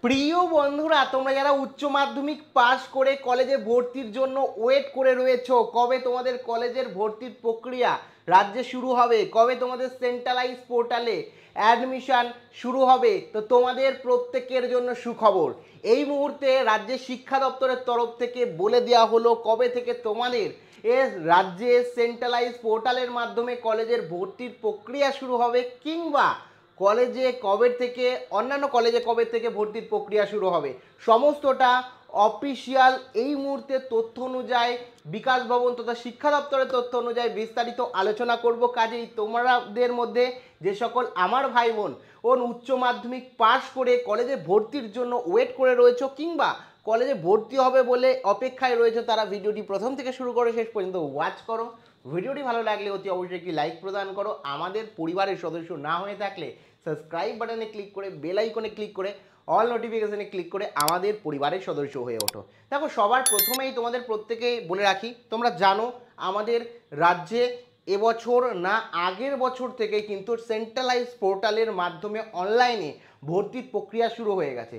প্রিয় বন্ধুরা, তোমরা যারা উচ্চ মাধ্যমিক পাস করে কলেজে ভর্তির জন্য ওয়েট করে রয়েছো, কবে তোমাদের কলেজের ভর্তির প্রক্রিয়া রাজ্যে শুরু হবে, কবে তোমাদের সেন্ট্রালাইজ পোর্টালে অ্যাডমিশন শুরু হবে, তো তোমাদের প্রত্যেকের জন্য সুখবর। এই মুহূর্তে রাজ্যের শিক্ষা দপ্তরের তরফ থেকে বলে দেওয়া হলো কবে থেকে তোমাদের রাজ্যে সেন্ট্রালাইজ পোর্টালের মাধ্যমে কলেজের ভর্তির প্রক্রিয়া শুরু হবে, কিংবা কলেজে কবে থেকে অন্যান্য কলেজে কবে থেকে ভর্তির প্রক্রিয়া শুরু হবে। সমস্তটা অফিসিয়াল এই মুহূর্তে তথ্য অনুযায়ী বিকাশ ভবন তথা শিক্ষা দপ্তরের তথ্য অনুযায়ী বিস্তারিত আলোচনা করব। কাজেই তোমাদের মধ্যে যে সকল আমার ভাই বোন উচ্চ মাধ্যমিক পাশ করে কলেজে ভর্তির জন্য ওয়েট করে রয়েছে, কিংবা কলেজে ভর্তি হবে বলে অপেক্ষায় রয়েছে, তারা ভিডিওটি প্রথম থেকে শুরু করে শেষ পর্যন্ত ওয়াচ করো। ভিডিওটি ভালো লাগলে অতি অবশ্যই একটি লাইক প্রদান করো। আমাদের পরিবারের সদস্য না হয়ে থাকলে সাবস্ক্রাইব বাটনে ক্লিক করে বেল আইকনে ক্লিক করে অল নোটিফিকেশনে ক্লিক করে আমাদের পরিবারের সদস্য হয়ে ওঠো। দেখো, সবার প্রথমেই তোমাদের প্রত্যেকে বলে রাখি, তোমরা জানো আমাদের রাজ্যে এবছর না আগের বছর থেকে কিন্তু সেন্ট্রালাইজ পোর্টালের মাধ্যমে অনলাইনে ভর্তির প্রক্রিয়া শুরু হয়ে গেছে।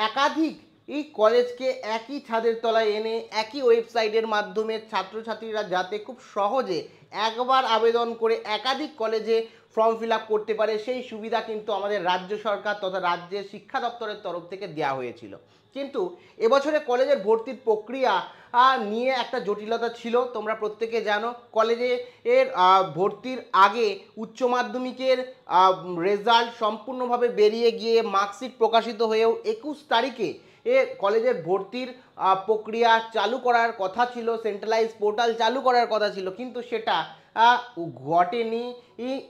একাধিক এই কলেজকে একই ছাদের তলায় এনে একই ওয়েবসাইটের মাধ্যমে ছাত্রছাত্রীরা যাতে খুব সহজে একবার আবেদন করে একাধিক কলেজে ফর্ম ফিল আপ করতে পারে, সেই সুবিধা কিন্তু আমাদের রাজ্য সরকার তথা রাজ্যের শিক্ষা দপ্তরের তরফ থেকে দেওয়া হয়েছিল। কিন্তু এবছরে কলেজের ভর্তির প্রক্রিয়া নিয়ে একটা জটিলতা ছিল। তোমরা প্রত্যেকে জানো, কলেজে ভর্তির আগে উচ্চ মাধ্যমিকের রেজাল্ট সম্পূর্ণভাবে বেরিয়ে গিয়ে মার্কশিট প্রকাশিত হয়েও 21 তারিখে কলেজের ভর্তির প্রক্রিয়া চালু করার কথা ছিল, সেন্ট্রালাইজ পোর্টাল চালু করার কথা ছিল, কিন্তু সেটা ঘটেনি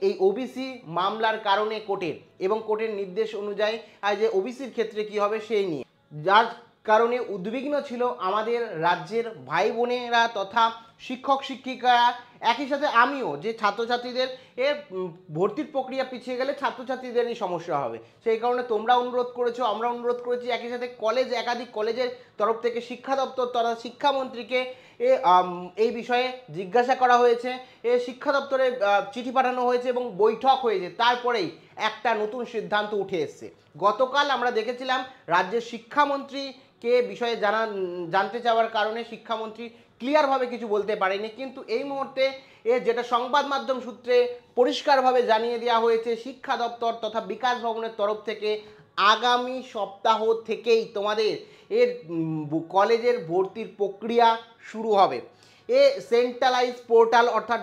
এই ওবিসি মামলার কারণে কোর্টের, এবং কোর্টের নির্দেশ অনুযায়ী যে ওবিসির ক্ষেত্রে কি হবে সেই নিয়ে, যার কারণে উদ্বিগ্ন ছিল আমাদের রাজ্যের ভাই বোনেরা তথা শিক্ষক শিক্ষিকারা, একই সাথে আমিও, যে ছাত্রছাত্রীদের ভর্তির প্রক্রিয়া পিছিয়ে গেলে ছাত্রছাত্রীদেরই সমস্যা হবে। সেই কারণে তোমরা অনুরোধ করেছো, আমরা অনুরোধ করেছি, একই সাথে একাধিক কলেজের তরফ থেকে শিক্ষা দপ্তর তথা শিক্ষামন্ত্রীকে এই বিষয়ে জিজ্ঞাসা করা হয়েছে, শিক্ষা দপ্তরে চিঠি পাঠানো হয়েছে এবং বৈঠক হয়েছে। তারপরেই একটা নতুন সিদ্ধান্ত উঠে এসছে। গতকাল আমরা দেখেছিলাম রাজ্যের শিক্ষামন্ত্রীকে বিষয়ে জানতে চাওয়ার কারণে শিক্ষামন্ত্রী ক্লিয়ারভাবে কিছু বলতে পারেনি, কিন্তু এই মুহূর্তে যেটা সংবাদ মাধ্যম সূত্রে পরিষ্কারভাবে জানিয়ে দেওয়া হয়েছে, শিক্ষা দপ্তর তথা বিকাশ ভবনের তরফ থেকে আগামী সপ্তাহ থেকেই তোমাদের কলেজের ভর্তির প্রক্রিয়া শুরু হবে। সেন্ট্রালাইজ পোর্টাল অর্থাৎ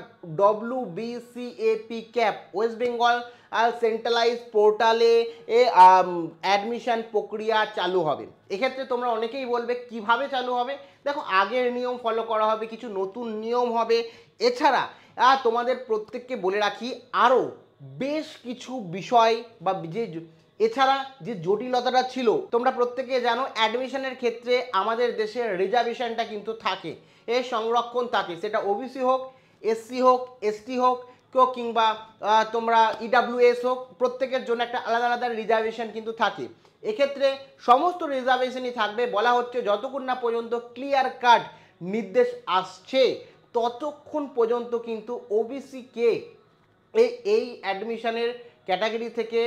WBCAP cap West Bengal centralise পোর্টালে অ্যাডমিশন প্রক্রিয়া চালু হবে। এক্ষেত্রে তোমরা অনেকেই বলবে কিভাবে চালু হবে। দেখো, আগের নিয়ম ফলো করা হবে, কিছু নতুন নিয়ম হবে। এছাড়া তোমাদের প্রত্যেককে বলে রাখি, আরও বেশ কিছু বিষয় বা এছাড়া যে জটিলতাটা ছিল, তোমরা প্রত্যেকে জানো অ্যাডমিশনের ক্ষেত্রে আমাদের দেশের রিজার্ভেশনটা কিন্তু থাকে, সংরক্ষণ থাকে, সেটা ওবিসি হোক, এসসি হোক, এসটি হোক, কিংবা তোমরা ইডাব্লিউএস হোক, প্রত্যেকের জন্য একটা আলাদা আলাদা রিজার্ভেশন কিন্তু থাকে। এক্ষেত্রে সমস্ত রিজার্ভেশনই থাকবে। বলা হচ্ছে যতক্ষণ না পর্যন্ত ক্লিয়ার কাট নির্দেশ আসছে ততক্ষণ পর্যন্ত কিন্তু ওবিসিকে এই অ্যাডমিশনের ক্যাটাগরি থেকে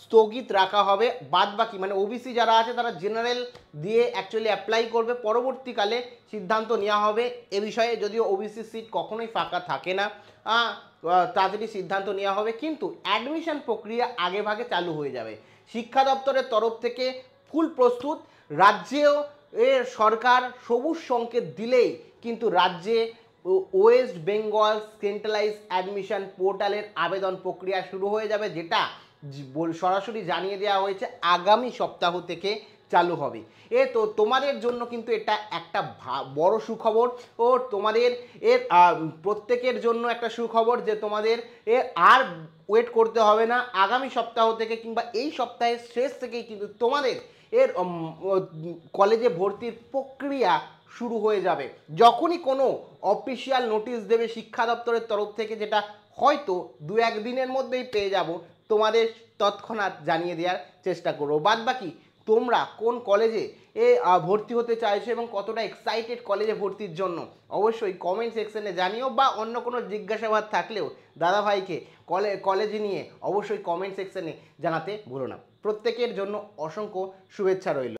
স্থগিত রাখা হবে। বাদ বাকি মানে ওবিসি যারা আছে তারা জেনারেল দিয়ে অ্যাকচুয়ালি অ্যাপ্লাই করবে, পরবর্তীকালে সিদ্ধান্ত নেওয়া হবে এ বিষয়ে। যদিও ওবিসি সিট কখনোই ফাঁকা থাকে না, তাড়াতাড়ি সিদ্ধান্ত নেওয়া হবে, কিন্তু অ্যাডমিশন প্রক্রিয়া আগে ভাগে চালু হয়ে যাবে। শিক্ষা দপ্তরের তরফ থেকে ফুল প্রস্তুত। রাজ্যেও সরকার সবুজ সংকেত দিলেই কিন্তু রাজ্যে ওয়েস্ট বেঙ্গল সেন্ট্রালাইজ অ্যাডমিশন পোর্টালের আবেদন প্রক্রিয়া শুরু হয়ে যাবে, যেটা সরাসরি জানিয়ে দেওয়া হয়েছে আগামী সপ্তাহ থেকে চালু হবে। তো তোমাদের জন্য কিন্তু এটা একটা বড় সুখবর, ও তোমাদের প্রত্যেকের জন্য একটা সুখবর যে তোমাদের আর ওয়েট করতে হবে না। আগামী সপ্তাহ থেকে কিংবা এই সপ্তাহের শেষ থেকেই কিন্তু তোমাদের কলেজে ভর্তির প্রক্রিয়া শুরু হয়ে যাবে। যখনই কোনো অফিসিয়াল নোটিশ দেবে শিক্ষা দপ্তরের তরফ থেকে, যেটা হয়তো 2-1 দিনের মধ্যেই পেয়ে যাব, তোমাদের তৎক্ষণাৎ জানিয়ে দেওয়ার চেষ্টা করবো। বাদ বাকি তোমরা কোন কলেজে ভর্তি হতে চাইছো এবং কতটা এক্সাইটেড কলেজে ভর্তির জন্য অবশ্যই কমেন্ট সেকশনে জানিও, বা অন্য কোনো জিজ্ঞাসাবাদ থাকলেও দাদাভাইকে কলেজে নিয়ে অবশ্যই কমেন্ট সেকশনে জানাতে ভুলো না। প্রত্যেকের জন্য অসংখ্য শুভেচ্ছা রইল।